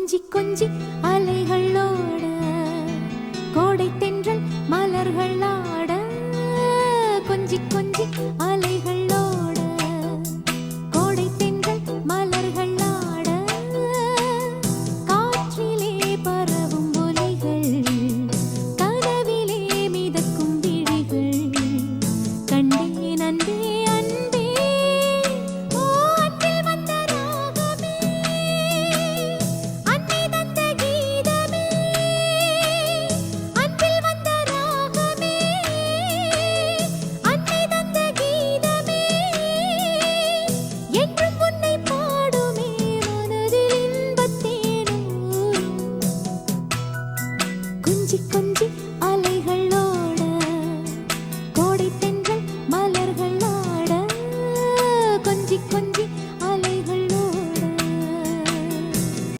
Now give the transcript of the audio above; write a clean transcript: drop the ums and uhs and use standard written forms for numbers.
கொஞ்சி கொஞ்சி அலைகளோட கோடை தென்றல் மலர்கள் ஆட கொஞ்சி கொஞ்சி அலைகளோட கோடை தென்றல் மலர்கள் ஆட காற்றிலே பரவும் ஒலிகள் கனவிலே மிதக்கும் விழிகள் கண்டேன் அன்பே அன்பே ஓ அன்பில் வந்த ராகமே அன்னை தந்த கீதமே அன்பில் வந்த ராகமே அன்னை தந்த கீதமே என்றும் உன்னை பாடுமே மனதில் இன்பத்தேனூரும் கொஞ்சி கொஞ்சி